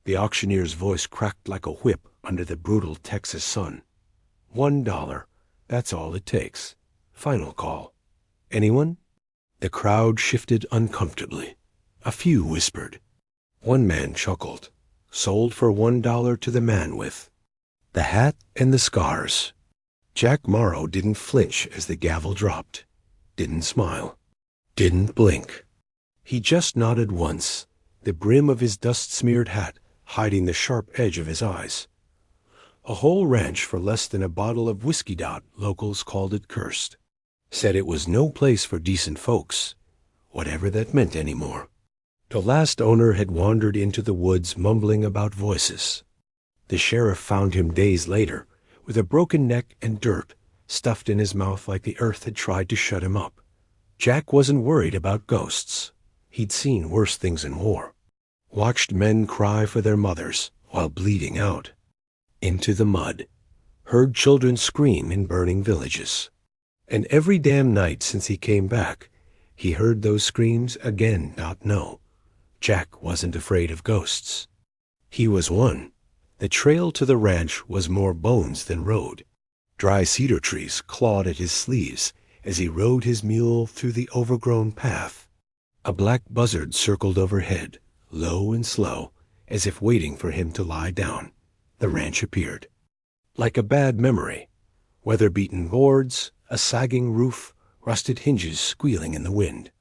The auctioneer's voice cracked like a whip under the brutal Texas sun. $1. That's all it takes. Final call. Anyone? The crowd shifted uncomfortably. A few whispered. One man chuckled. Sold for $1 to the man with the hat and the scars. Jack Morrow didn't flinch as the gavel dropped. Didn't smile. Didn't blink. He just nodded once, the brim of his dust-smeared hat hiding the sharp edge of his eyes. A whole ranch for less than a bottle of whiskey dot, locals called it cursed. Said it was no place for decent folks, whatever that meant anymore. The last owner had wandered into the woods mumbling about voices. The sheriff found him days later, with a broken neck and dirt stuffed in his mouth like the earth had tried to shut him up. Jack wasn't worried about ghosts. He'd seen worse things in war. Watched men cry for their mothers while bleeding out into the mud. Heard children scream in burning villages. And every damn night since he came back, he heard those screams again. No, Jack wasn't afraid of ghosts. He was one. The trail to the ranch was more bones than road. Dry cedar trees clawed at his sleeves as he rode his mule through the overgrown path. A black buzzard circled overhead, low and slow, as if waiting for him to lie down. The ranch appeared. Like a bad memory. Weather-beaten boards, a sagging roof, rusted hinges squealing in the wind.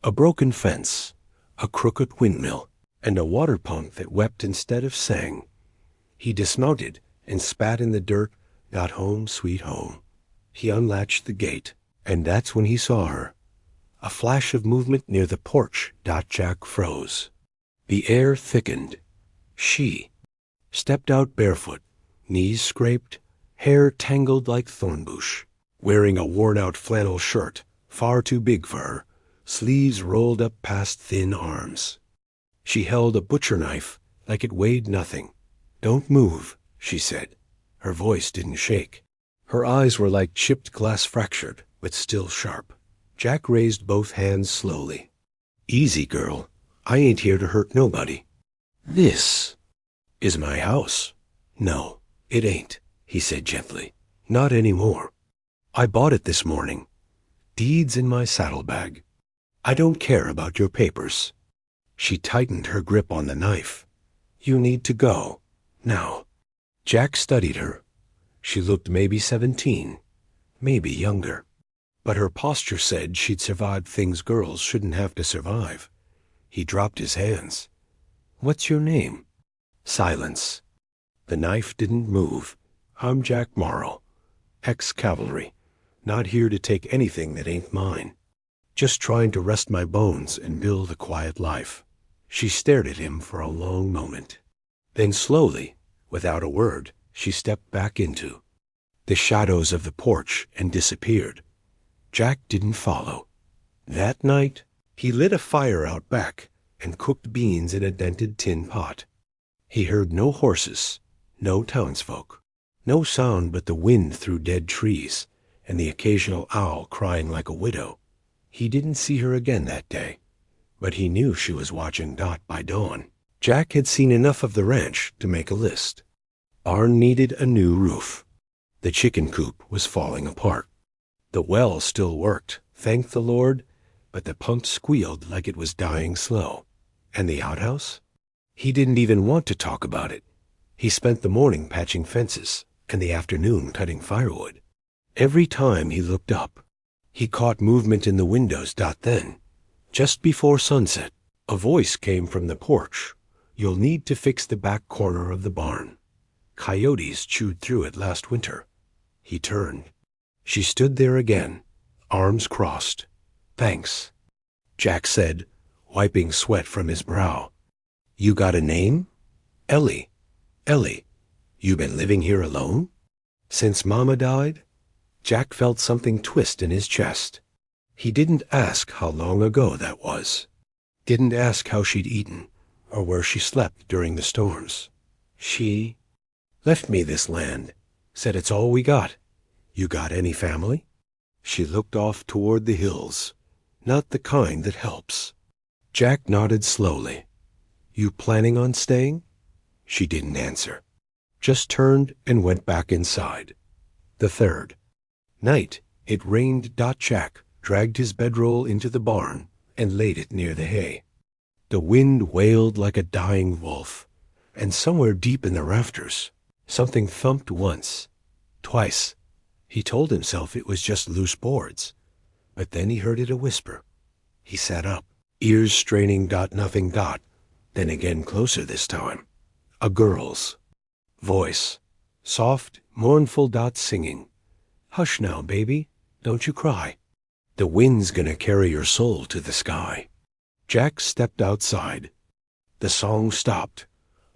A broken fence, a crooked windmill, and a water pump that wept instead of sang. He dismounted and spat in the dirt, got home sweet home. He unlatched the gate, and that's when he saw her. A flash of movement near the porch. Jack froze. The air thickened. She stepped out barefoot, knees scraped, hair tangled like thornbush, wearing a worn-out flannel shirt, far too big for her, sleeves rolled up past thin arms. She held a butcher knife like it weighed nothing. "Don't move," she said. Her voice didn't shake. Her eyes were like chipped glass, fractured, but still sharp. Jack raised both hands slowly. "Easy, girl. I ain't here to hurt nobody. This is my house." "No, it ain't," he said gently. "Not anymore. I bought it this morning. Deeds in my saddlebag. I don't care about your papers." She tightened her grip on the knife. "You need to go. Now." Jack studied her. She looked maybe 17, maybe younger. But her posture said she'd survived things girls shouldn't have to survive. He dropped his hands. "What's your name?" Silence. The knife didn't move. "I'm Jack Morrow, ex-cavalry. Not here to take anything that ain't mine. Just trying to rest my bones and build a quiet life." She stared at him for a long moment. Then slowly, without a word, she stepped back into the shadows of the porch and disappeared. Jack didn't follow. That night, he lit a fire out back and cooked beans in a dented tin pot. He heard no horses, no townsfolk, no sound but the wind through dead trees and the occasional owl crying like a widow. He didn't see her again that day, but he knew she was watching Dot by dawn. Jack had seen enough of the ranch to make a list. Barn needed a new roof. The chicken coop was falling apart. The well still worked, thank the Lord, but the pump squealed like it was dying slow. And the outhouse? He didn't even want to talk about it. He spent the morning patching fences and the afternoon cutting firewood. Every time he looked up, he caught movement in the windows. Then, just before sunset, a voice came from the porch. "You'll need to fix the back corner of the barn. Coyotes chewed through it last winter." He turned. She stood there again, arms crossed. "Thanks," Jack said, wiping sweat from his brow. "You got a name?" "Ellie. Ellie. You been living here alone?" "Since Mama died?" Jack felt something twist in his chest. He didn't ask how long ago that was. Didn't ask how she'd eaten, or where she slept during the storms. She left me this land, said it's all we got. "You got any family?" She looked off toward the hills. "Not the kind that helps." Jack nodded slowly. "You planning on staying?" She didn't answer, just turned and went back inside. The third night, it rained. Jack dragged his bedroll into the barn and laid it near the hay. The wind wailed like a dying wolf, and somewhere deep in the rafters, something thumped once, twice. He told himself it was just loose boards, but then he heard it a whisper. He sat up, ears straining. Nothing. Then again closer this time. A girl's voice, soft, mournful. Singing, "Hush now, baby, don't you cry. The wind's gonna carry your soul to the sky." Jack stepped outside. The song stopped.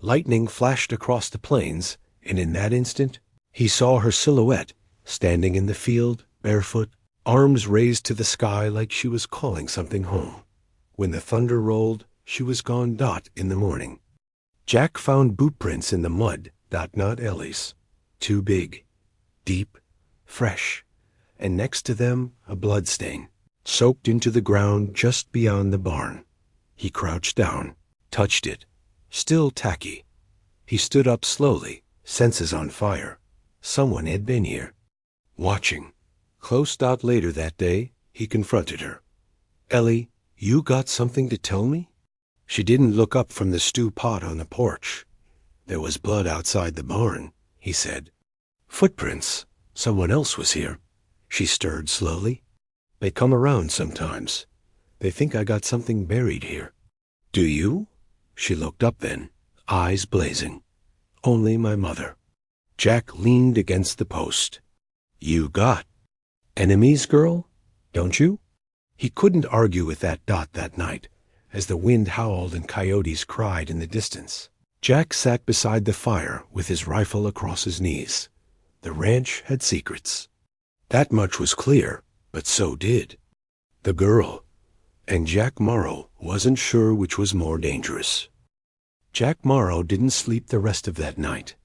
Lightning flashed across the plains, and in that instant, he saw her silhouette standing in the field, barefoot, arms raised to the sky like she was calling something home. When the thunder rolled, she was gone. In the morning, Jack found boot prints in the mud. Not Ellie's. Too big, deep, fresh, and next to them a bloodstain, soaked into the ground just beyond the barn. He crouched down, touched it, still tacky. He stood up slowly, senses on fire. Someone had been here, watching. Close. Later that day, he confronted her. "Ellie, you got something to tell me?" She didn't look up from the stew pot on the porch. "There was blood outside the barn," he said. "Footprints. Someone else was here." She stirred slowly. "They come around sometimes. They think I got something buried here." "Do you?" She looked up then, eyes blazing. "Only my mother." Jack leaned against the post. "You got enemies, girl? Don't you?" He couldn't argue with that night, as the wind howled and coyotes cried in the distance. Jack sat beside the fire with his rifle across his knees. The ranch had secrets. That much was clear, but so did the girl. And Jack Morrow wasn't sure which was more dangerous. Jack Morrow didn't sleep the rest of that night.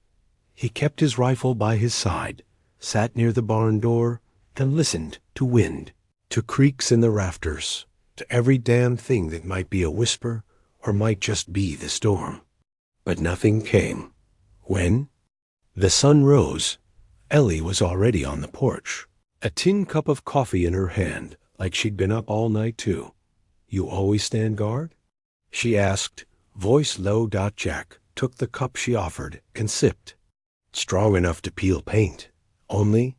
He kept his rifle by his side, sat near the barn door, and listened to wind, to creaks in the rafters, to every damn thing that might be a whisper or might just be the storm. But nothing came. When the sun rose, Ellie was already on the porch, a tin cup of coffee in her hand, like she'd been up all night too. "You always stand guard?" she asked, voice low. Jack took the cup she offered and sipped. "Strong enough to peel paint. Only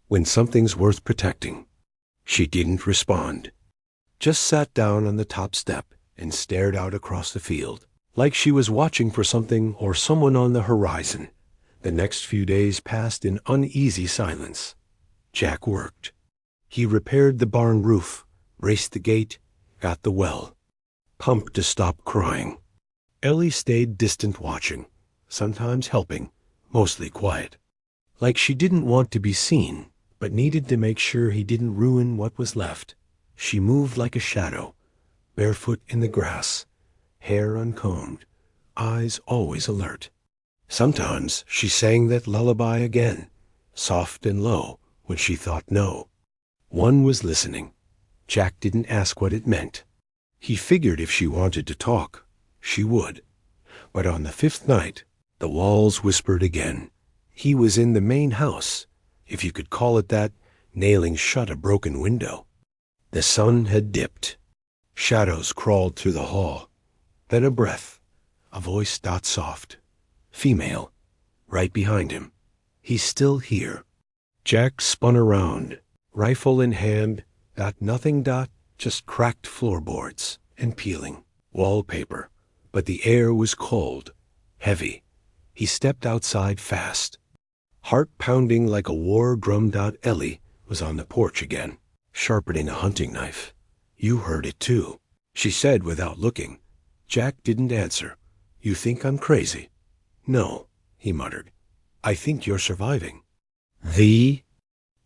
when something's worth protecting." She didn't respond, just sat down on the top step and stared out across the field, like she was watching for something or someone on the horizon. The next few days passed in uneasy silence. Jack worked. He repaired the barn roof, raced the gate, got the well, pumped to stop crying. Ellie stayed distant watching, sometimes helping, mostly quiet. Like she didn't want to be seen, but needed to make sure he didn't ruin what was left. She moved like a shadow, barefoot in the grass, hair uncombed, eyes always alert. Sometimes she sang that lullaby again, soft and low, when she thought no one was listening. Jack didn't ask what it meant. He figured if she wanted to talk, she would. But on the fifth night, the walls whispered again. He was in the main house, if you could call it that, nailing shut a broken window. The sun had dipped. Shadows crawled through the hall. Then a breath, a voice soft, female, right behind him. "He's still here." Jack spun around, rifle in hand. Nothing. Just cracked floorboards and peeling wallpaper. But the air was cold, heavy. He stepped outside fast, heart pounding like a war drum. Ellie was on the porch again, sharpening a hunting knife. "You heard it too," she said without looking. Jack didn't answer. "You think I'm crazy?" "No," he muttered. "I think you're surviving." The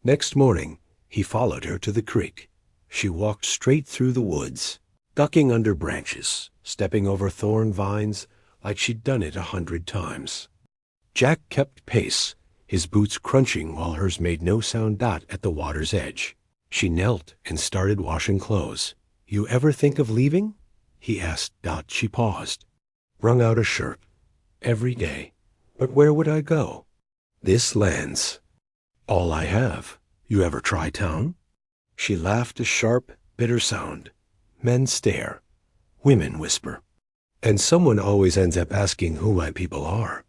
next morning, he followed her to the creek. She walked straight through the woods, ducking under branches, stepping over thorn vines like she'd done it 100 times. Jack kept pace, his boots crunching while hers made no sound. At the water's edge, she knelt and started washing clothes. "You ever think of leaving?" he asked. She paused, wrung out a shirt, Every day. But where would I go? This land's all I have. You ever try town? She laughed a sharp, bitter sound. Men stare. Women whisper. And someone always ends up asking who my people are.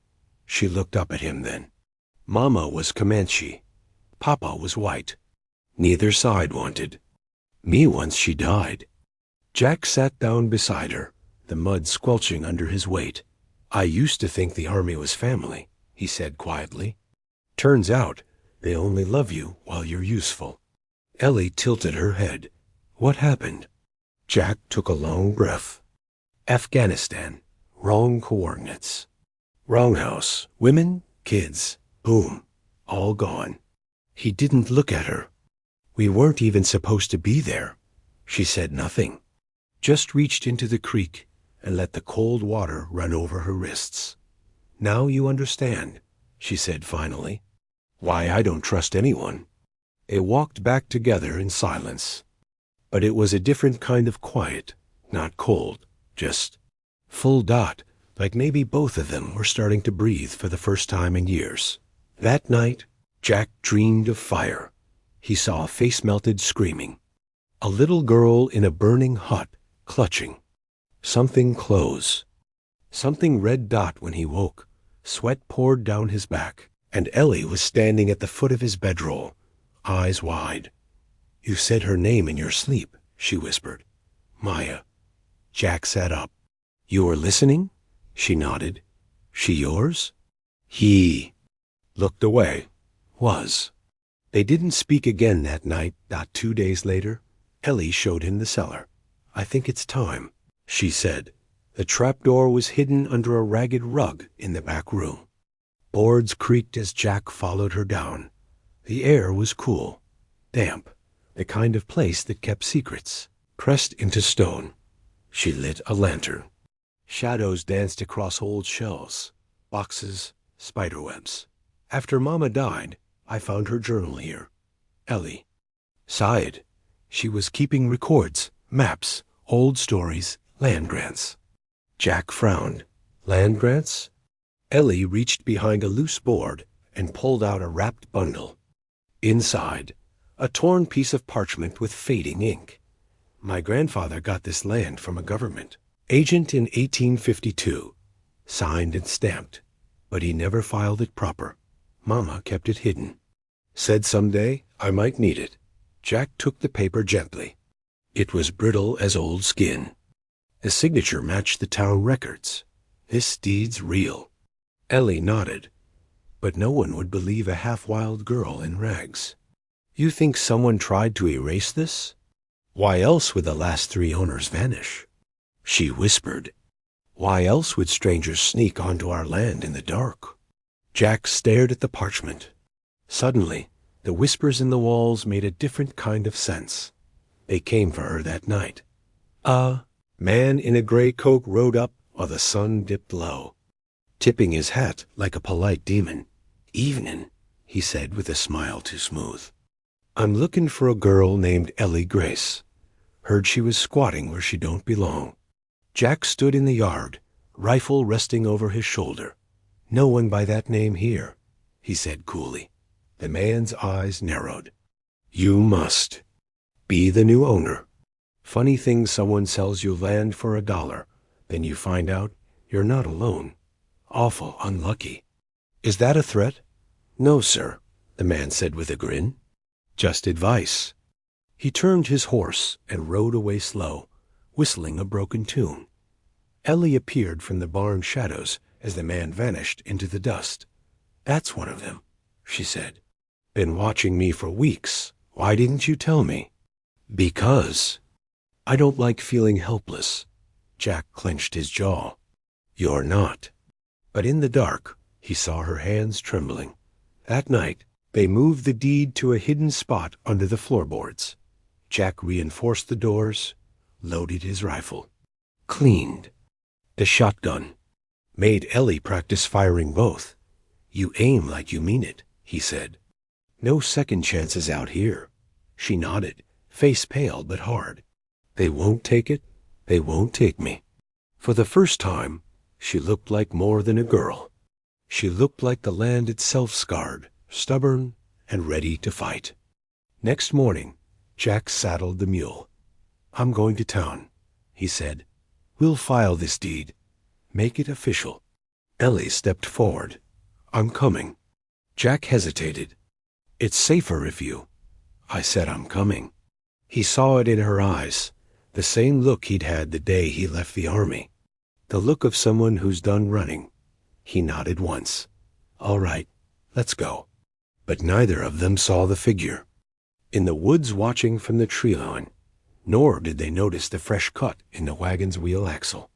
She looked up at him then. Mama was Comanche. Papa was white. Neither side wanted. Me once she died. Jack sat down beside her, the mud squelching under his weight. I used to think the army was family, he said quietly. Turns out, they only love you while you're useful. Ellie tilted her head. What happened? Jack took a long breath. Afghanistan. Wrong coordinates. Wrong house. Women, kids. Boom. All gone. He didn't look at her. We weren't even supposed to be there. She said nothing. Just reached into the creek and let the cold water run over her wrists. Now you understand, she said finally, why I don't trust anyone. They walked back together in silence. But it was a different kind of quiet, not cold, just full dot, like maybe both of them were starting to breathe for the first time in years. That night, Jack dreamed of fire. He saw a face melted screaming. A little girl in a burning hut, clutching. Something close. Something red dot when he woke. Sweat poured down his back, and Ellie was standing at the foot of his bedroll, eyes wide. You said her name in your sleep, she whispered. Maya. Jack sat up. You were listening? She nodded. She yours? He looked away. Was. They didn't speak again that night. 2 days later, Ellie showed him the cellar. I think it's time, she said. The trapdoor was hidden under a ragged rug in the back room. Boards creaked as Jack followed her down. The air was cool, damp, the kind of place that kept secrets, pressed into stone. She lit a lantern. Shadows danced across old shelves, boxes, spiderwebs. After Mama died, I found her journal here. Ellie sighed. She was keeping records, maps, old stories, land grants. Jack frowned. Land grants? Ellie reached behind a loose board and pulled out a wrapped bundle. Inside, a torn piece of parchment with fading ink. My grandfather got this land from a government agent in 1852, signed and stamped, but he never filed it proper. Mama kept it hidden. Said someday I might need it. Jack took the paper gently. It was brittle as old skin. The signature matched the town records. This deed's real. Ellie nodded. But no one would believe a half-wild girl in rags. You think someone tried to erase this? Why else would the last 3 owners vanish? She whispered. Why else would strangers sneak onto our land in the dark? Jack stared at the parchment. Suddenly, the whispers in the walls made a different kind of sense. They came for her that night. A man in a gray coat rode up while the sun dipped low, tipping his hat like a polite demon. Evenin', he said with a smile too smooth. I'm looking for a girl named Ellie Grace. Heard she was squatting where she don't belong. Jack stood in the yard, rifle resting over his shoulder. No one by that name here, he said coolly. The man's eyes narrowed. You must be the new owner. Funny thing, someone sells you land for $1, then you find out you're not alone. Awful unlucky. Is that a threat? No, sir, the man said with a grin. Just advice. He turned his horse and rode away slow, whistling a broken tune. Ellie appeared from the barn shadows as the man vanished into the dust. That's one of them, she said. Been watching me for weeks. Why didn't you tell me? Because I don't like feeling helpless. Jack clenched his jaw. You're not. But in the dark, he saw her hands trembling. That night, they moved the deed to a hidden spot under the floorboards. Jack reinforced the doors, loaded his rifle, cleaned the shotgun, made Ellie practice firing both. You aim like you mean it, he said. No second chances out here. She nodded, face pale but hard. They won't take it. They won't take me. For the first time, She looked like more than a girl. She looked like the land itself, scarred, stubborn, and ready to fight. Next morning, Jack saddled the mule. "I'm going to town," he said. "We'll file this deed. Make it official." Ellie stepped forward. "I'm coming." Jack hesitated. "It's safer if you—" "I said I'm coming." He saw it in her eyes, the same look he'd had the day he left the army. The look of someone who's done running. He nodded once. "All right, let's go." But neither of them saw the figure in the woods watching from the tree line, nor did they notice the fresh cut in the wagon's wheel axle.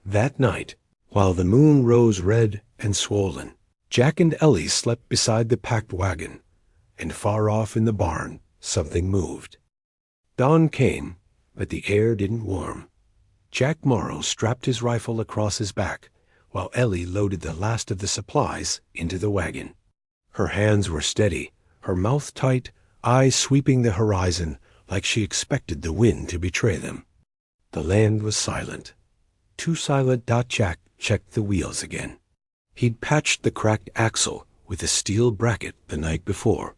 That night, while the moon rose red and swollen, Jack and Ellie slept beside the packed wagon, and far off in the barn something moved. Dawn came, but the air didn't warm. Jack Morrow strapped his rifle across his back, while Ellie loaded the last of the supplies into the wagon. Her hands were steady, her mouth tight, eyes sweeping the horizon like she expected the wind to betray them. The land was silent. Too silent. Jack checked the wheels again. He'd patched the cracked axle with a steel bracket the night before,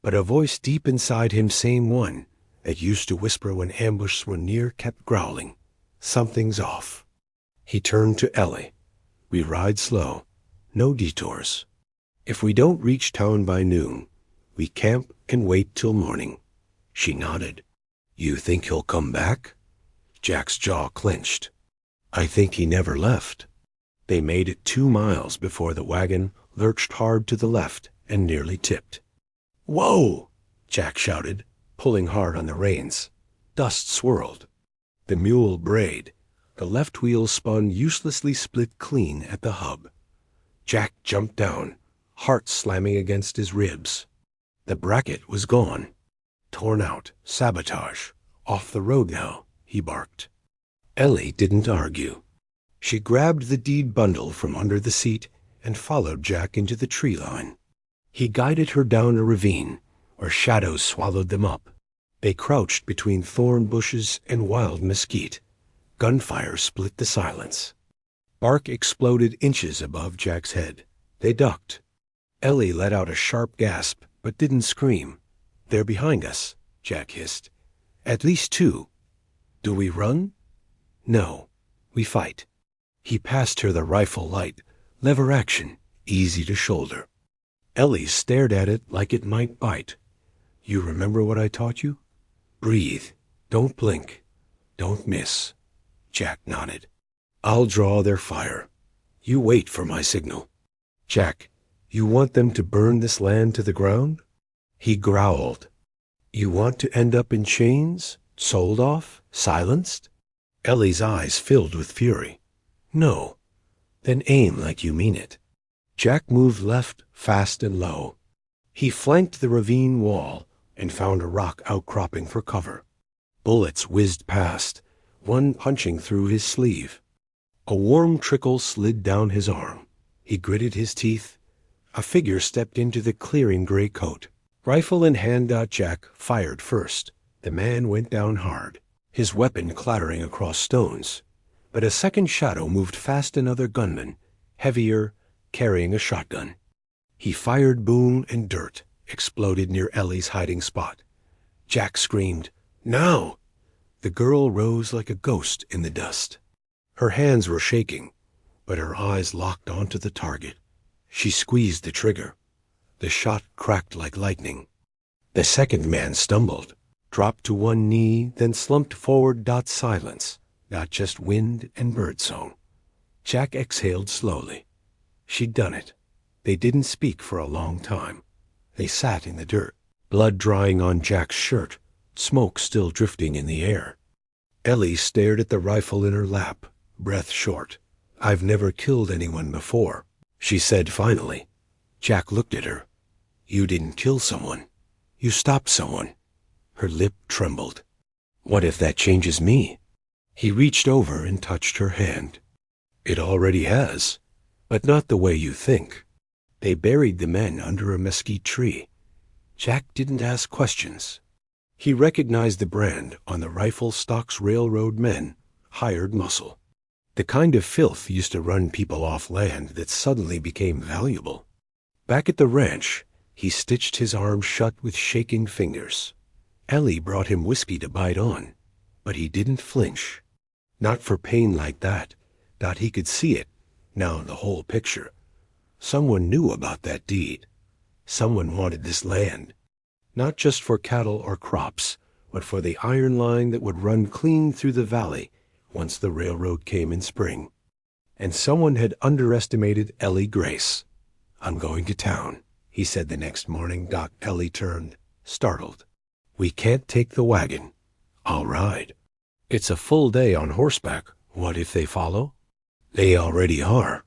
but a voice deep inside him, same one that used to whisper when ambushes were near, kept growling, "Something's off." He turned to Ellie. "We ride slow, no detours. If we don't reach town by noon, we camp and wait till morning." She nodded. "You think he'll come back?" Jack's jaw clenched. "I think he never left." They made it 2 miles before the wagon lurched hard to the left and nearly tipped. "Whoa!" Jack shouted, pulling hard on the reins. Dust swirled. The mule brayed. The left wheel spun uselessly, split clean at the hub. Jack jumped down, heart slamming against his ribs. The bracket was gone. "Torn out. Sabotage. Off the road now," he barked. Ellie didn't argue. She grabbed the deed bundle from under the seat and followed Jack into the tree line. He guided her down a ravine where shadows swallowed them up. They crouched between thorn bushes and wild mesquite. Gunfire split the silence. Bark exploded inches above Jack's head. They ducked. Ellie let out a sharp gasp, but didn't scream. "They're behind us," Jack hissed. "At least 2. Do we run?" "No, we fight." He passed her the rifle light, lever action, easy to shoulder. Ellie stared at it like it might bite. "You remember what I taught you? Breathe. Don't blink. Don't miss." Jack nodded. "I'll draw their fire. You wait for my signal." "Jack, you want them to burn this land to the ground?" He growled. "You want to end up in chains, sold off, silenced?" Ellie's eyes filled with fury. "No." "Then aim like you mean it." Jack moved left, fast and low. He flanked the ravine wall and found a rock outcropping for cover. Bullets whizzed past, one punching through his sleeve. A warm trickle slid down his arm. He gritted his teeth. A figure stepped into the clearing gray coat. Rifle in hand. Jack fired first. The man went down hard, his weapon clattering across stones. But a second shadow moved fast, another gunman, heavier, carrying a shotgun. He fired. Boom, and dirt exploded near Ellie's hiding spot. Jack screamed, "Now!" The girl rose like a ghost in the dust. Her hands were shaking, but her eyes locked onto the target. She squeezed the trigger. The shot cracked like lightning. The second man stumbled, dropped to one knee, then slumped forward. Silence. Not just wind and birdsong. Jack exhaled slowly. She'd done it. They didn't speak for a long time. They sat in the dirt, blood drying on Jack's shirt, smoke still drifting in the air. Ellie stared at the rifle in her lap, breath short. "I've never killed anyone before," she said finally. Jack looked at her. "You didn't kill someone. You stopped someone." Her lip trembled. "What if that changes me?" He reached over and touched her hand. "It already has, but not the way you think." They buried the men under a mesquite tree. Jack didn't ask questions. He recognized the brand on the rifle stock's railroad men, hired muscle. The kind of filth used to run people off land that suddenly became valuable. Back at the ranch, he stitched his arm shut with shaking fingers. Ellie brought him whiskey to bite on, but he didn't flinch. Not for pain like that. Dot he could see it, now the whole picture. Someone knew about that deed. Someone wanted this land, not just for cattle or crops, but for the iron line that would run clean through the valley once the railroad came in spring. And someone had underestimated Ellie Grace. "I'm going to town," he said the next morning. Ellie turned, startled. "We can't take the wagon." "I'll ride." "It's a full day on horseback. What if they follow?" "They already are."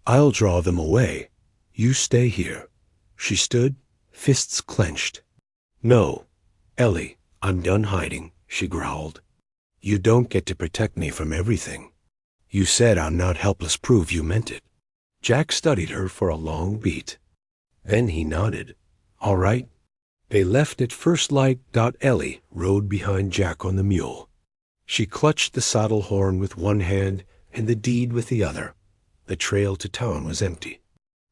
"I'll draw them away. You stay here." She stood, fists clenched. "No, Ellie, I'm done hiding," she growled. "You don't get to protect me from everything. You said I'm not helpless. Prove you meant it." Jack studied her for a long beat. Then he nodded. "All right." They left at first light. Ellie rode behind Jack on the mule. She clutched the saddle horn with one hand and the deed with the other. The trail to town was empty.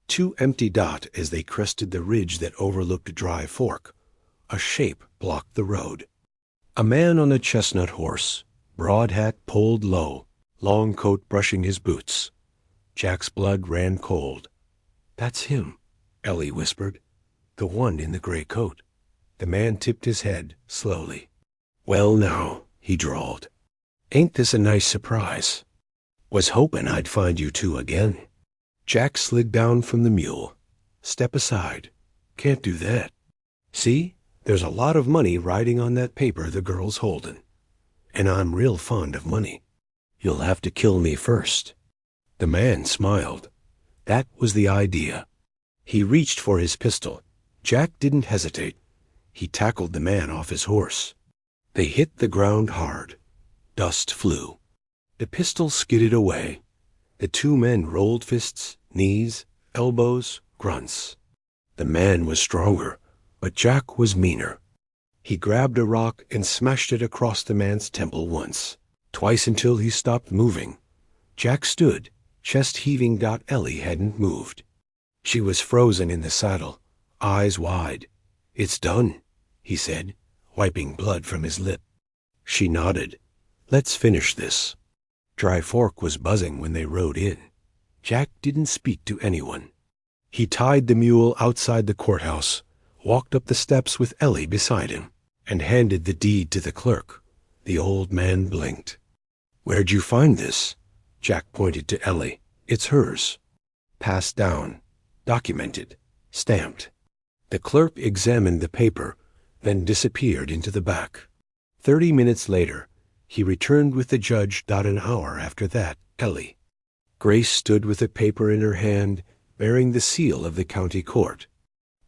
Too empty. As they crested the ridge that overlooked Dry Fork, a shape blocked the road. A man on a chestnut horse, broad hat pulled low, long coat brushing his boots. Jack's blood ran cold. "That's him," Ellie whispered. "The one in the gray coat." The man tipped his head slowly. "Well now," he drawled. "Ain't this a nice surprise? Was hoping I'd find you two again." Jack slid down from the mule. "Step aside." "Can't do that. See, there's a lot of money riding on that paper the girl's holding. And I'm real fond of money. You'll have to kill me first." The man smiled. That was the idea. He reached for his pistol. Jack didn't hesitate. He tackled the man off his horse. They hit the ground hard. Dust flew. The pistol skidded away. The two men rolled fists, knees, elbows, grunts. The man was stronger, but Jack was meaner. He grabbed a rock and smashed it across the man's temple once, twice until he stopped moving. Jack stood, chest heaving. Ellie hadn't moved. She was frozen in the saddle, eyes wide. "It's done," he said, wiping blood from his lip. She nodded. "Let's finish this." Dry Fork was buzzing when they rode in. Jack didn't speak to anyone. He tied the mule outside the courthouse, walked up the steps with Ellie beside him, and handed the deed to the clerk. The old man blinked. "Where'd you find this?" Jack pointed to Ellie. "It's hers. Passed down. Documented. Stamped." The clerk examined the paper, then disappeared into the back. 30 minutes later, he returned with the judge. An hour after that, Ellie. Grace stood with the paper in her hand, bearing the seal of the county court.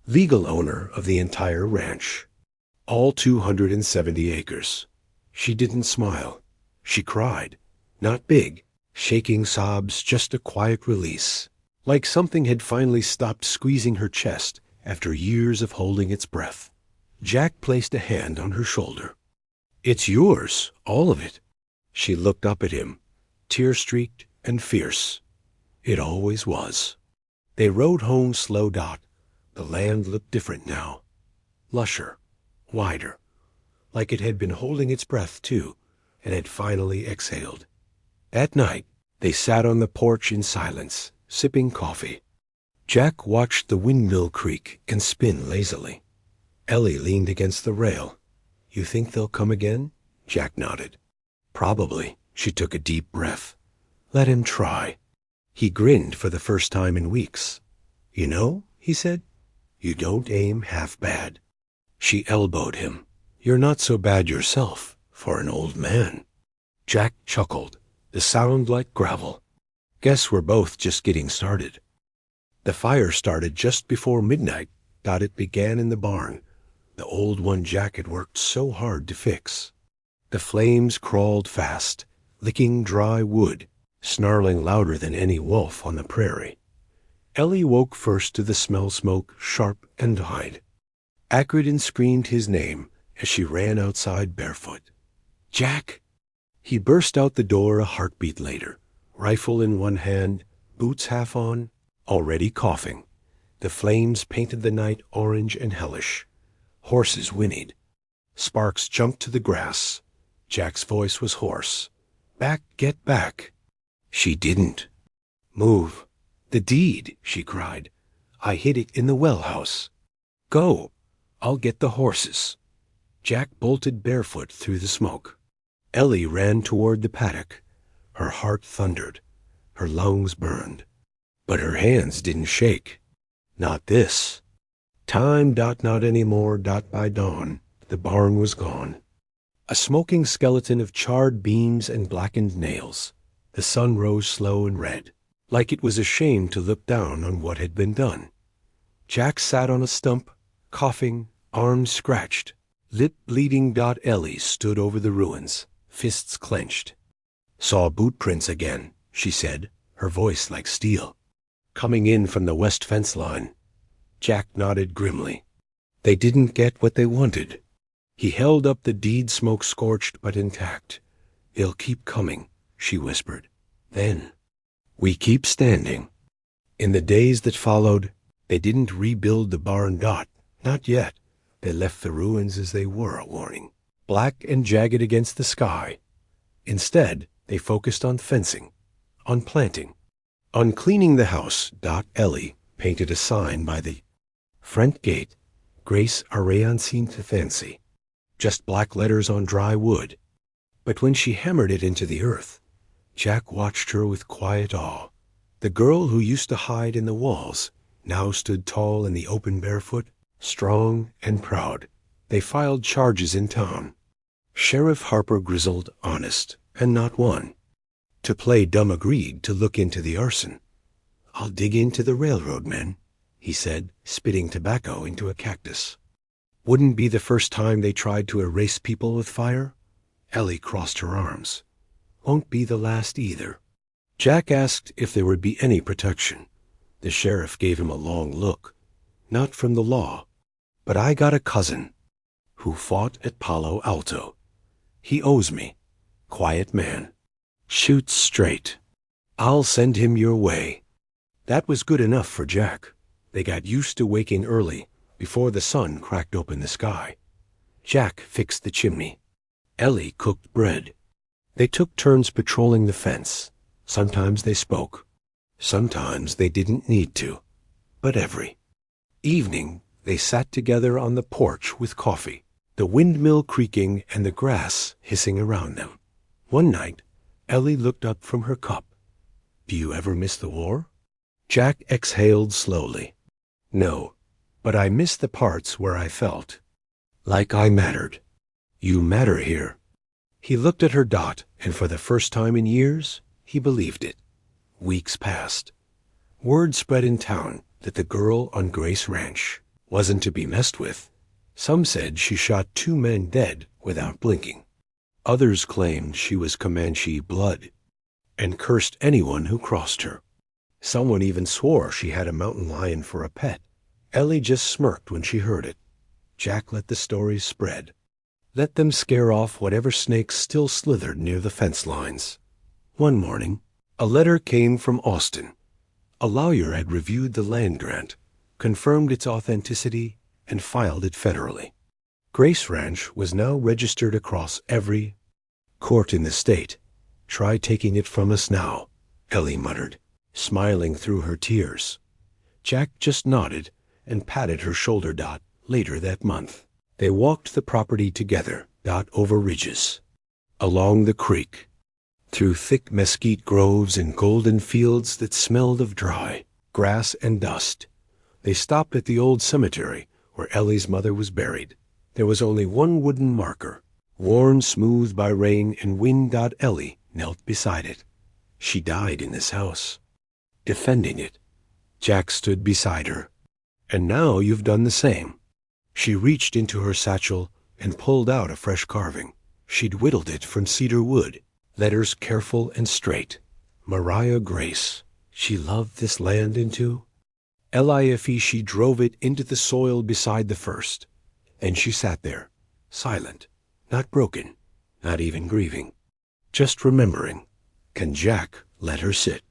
Legal owner of the entire ranch. All 270 acres. She didn't smile. She cried. Not big, shaking sobs, just a quiet release. Like something had finally stopped squeezing her chest after years of holding its breath. Jack placed a hand on her shoulder. "It's yours, all of it." She looked up at him, tear-streaked and fierce. It always was. They rode home slow. The land looked different now. Lusher, wider. Like it had been holding its breath, too, and had finally exhaled. At night, they sat on the porch in silence, sipping coffee. Jack watched the windmill creak and spin lazily. Ellie leaned against the rail. "You think they'll come again?" Jack nodded. "Probably." She took a deep breath. "Let him try." He grinned for the first time in weeks. "You know," he said, "you don't aim half bad." She elbowed him. "You're not so bad yourself, for an old man." Jack chuckled, the sound like gravel. "Guess we're both just getting started." The fire started just before midnight. It began in the barn, the old one Jack had worked so hard to fix. The flames crawled fast, licking dry wood, snarling louder than any wolf on the prairie. Ellie woke first to the smell smoke, sharp and dyed. Acridin screamed his name as she ran outside barefoot. "Jack!" He burst out the door a heartbeat later, rifle in one hand, boots half on, already coughing. The flames painted the night orange and hellish. Horses whinnied. Sparks jumped to the grass. Jack's voice was hoarse. "Back, get back." She didn't. "Move. The deed," she cried. "I hid it in the well house. Go. I'll get the horses." Jack bolted barefoot through the smoke. Ellie ran toward the paddock. Her heart thundered. Her lungs burned. But her hands didn't shake. Not this. Time not any more by dawn. The barn was gone. A smoking skeleton of charred beams and blackened nails. The sun rose slow and red, like it was ashamed to look down on what had been done. Jack sat on a stump, coughing, arms scratched, lip bleeding. Ellie stood over the ruins, fists clenched. "Saw boot prints again," she said, her voice like steel. "Coming in from the west fence line." Jack nodded grimly. They didn't get what they wanted. He held up the deed, smoke-scorched but intact. "They'll keep coming," she whispered. "Then we keep standing." In the days that followed, they didn't rebuild the barn. Not yet. They left the ruins as they were, a warning, black and jagged against the sky. Instead, they focused on fencing, on planting, on cleaning the house. Ellie painted a sign by the front gate, "Grace Ariancine to Fancy," just black letters on dry wood. But when she hammered it into the earth, Jack watched her with quiet awe. The girl who used to hide in the walls now stood tall in the open, barefoot, strong and proud. They filed charges in town. Sheriff Harper grizzled, honest, and not one. To play dumb agreed to look into the arson. "I'll dig into the railroad men," he said, spitting tobacco into a cactus. "Wouldn't be the first time they tried to erase people with fire." Ellie crossed her arms. "Won't be the last either." Jack asked if there would be any protection. The sheriff gave him a long look. "Not from the law. But I got a cousin who fought at Palo Alto. He owes me. Quiet man. Shoots straight. I'll send him your way." That was good enough for Jack. They got used to waking early, before the sun cracked open the sky. Jack fixed the chimney. Ellie cooked bread. They took turns patrolling the fence. Sometimes they spoke. Sometimes they didn't need to. But every evening they sat together on the porch with coffee, the windmill creaking and the grass hissing around them. One night, Ellie looked up from her cup. "Do you ever miss the war?" Jack exhaled slowly. "No, but I miss the parts where I felt like I mattered." "You matter here." He looked at her, and for the first time in years, he believed it. Weeks passed. Word spread in town that the girl on Grace Ranch wasn't to be messed with. Some said she shot 2 men dead without blinking. Others claimed she was Comanche blood and cursed anyone who crossed her. Someone even swore she had a mountain lion for a pet. Ellie just smirked when she heard it. Jack let the stories spread. Let them scare off whatever snakes still slithered near the fence lines. One morning, a letter came from Austin. A lawyer had reviewed the land grant, confirmed its authenticity, and filed it federally. Grace Ranch was now registered across every court in the state. "Try taking it from us now," Ellie muttered, smiling through her tears. Jack just nodded and patted her shoulder. Later that month, they walked the property together. Over ridges, along the creek, through thick mesquite groves and golden fields that smelled of dry grass and dust. They stopped at the old cemetery where Ellie's mother was buried. There was only one wooden marker, worn smooth by rain and wind. Ellie knelt beside it. "She died in this house, defending it." Jack stood beside her. "And now you've done the same." She reached into her satchel and pulled out a fresh carving. She'd whittled it from cedar wood, letters careful and straight. Mariah Grace. She loved this land into L-I-F-E. She drove it into the soil beside the first, and she sat there, silent, not broken, not even grieving, just remembering. Can Jack Let her sit.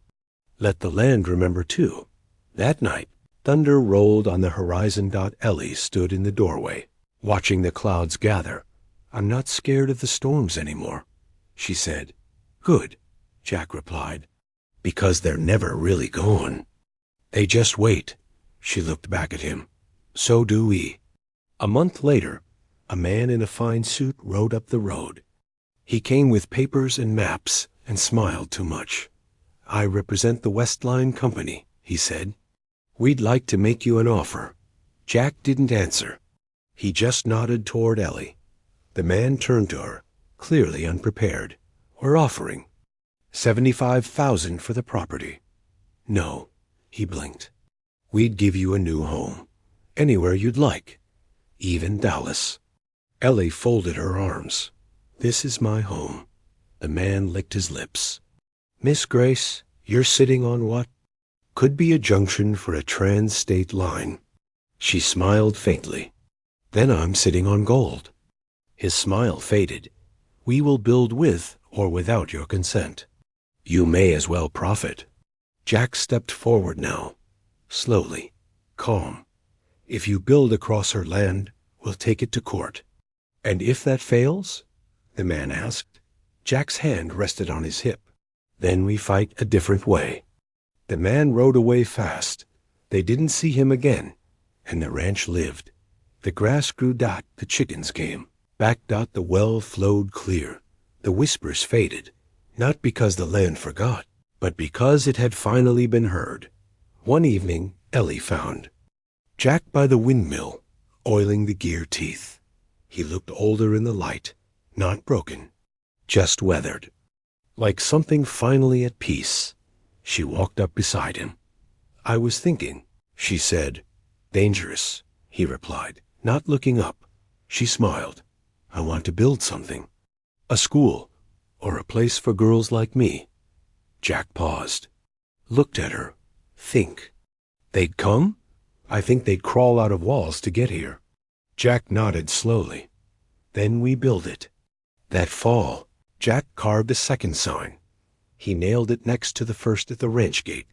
Let the land remember too. That night, thunder rolled on the horizon. Ellie stood in the doorway, watching the clouds gather. I'm not scared of the storms anymore, she said. Good, Jack replied, because they're never really gone. They just wait. She looked back at him. So do we. A month later, a man in a fine suit rode up the road. He came with papers and maps and smiled too much. I represent the West Line Company, he said. We'd like to make you an offer. Jack didn't answer. He just nodded toward Ellie. The man turned to her, clearly unprepared. We're offering $75,000 for the property. No, he blinked. We'd give you a new home. Anywhere you'd like. Even Dallas. Ellie folded her arms. This is my home. The man licked his lips. Miss Grace, you're sitting on what could be a junction for a trans-state line. She smiled faintly. Then I'm sitting on gold. His smile faded. We will build with or without your consent. You may as well profit. Jack stepped forward now, slowly, calm. If you build across her land, we'll take it to court. And if that fails? The man asked. Jack's hand rested on his hip. Then we fight a different way. The man rode away fast. They didn't see him again, and the ranch lived. The grass grew. The chickens came. Back. The well flowed clear. The whispers faded, not because the land forgot, but because it had finally been heard. One evening, Ellie found Jack by the windmill, oiling the gear teeth. He looked older in the light, not broken, just weathered. Like something finally at peace. She walked up beside him. I was thinking, she said. Dangerous, he replied, not looking up. She smiled. I want to build something. A school, or a place for girls like me. Jack paused. Looked at her. Think. They'd come? I think they'd crawl out of walls to get here. Jack nodded slowly. Then we build it. That fall, Jack carved a second sign. He nailed it next to the first at the ranch gate.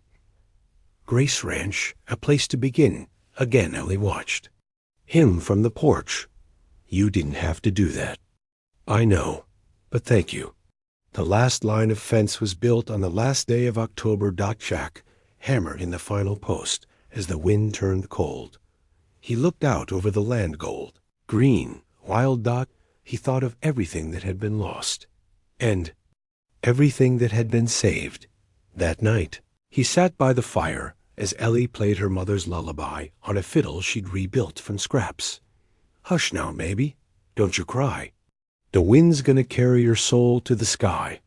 Grace Ranch, a place to begin. Again Ellie watched. Him from the porch. You didn't have to do that. I know, but thank you. The last line of fence was built on the last day of October. Jack hammered in the final post as the wind turned cold. He looked out over the land gold. Green, wild. He thought of everything that had been lost. And everything that had been saved. That night, he sat by the fire as Ellie played her mother's lullaby on a fiddle she'd rebuilt from scraps. Hush now, maybe. Don't you cry. The wind's gonna carry your soul to the sky.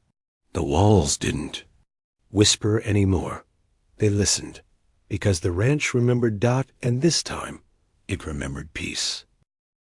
The walls didn't whisper any more. They listened, because the ranch remembered. And this time, it remembered peace.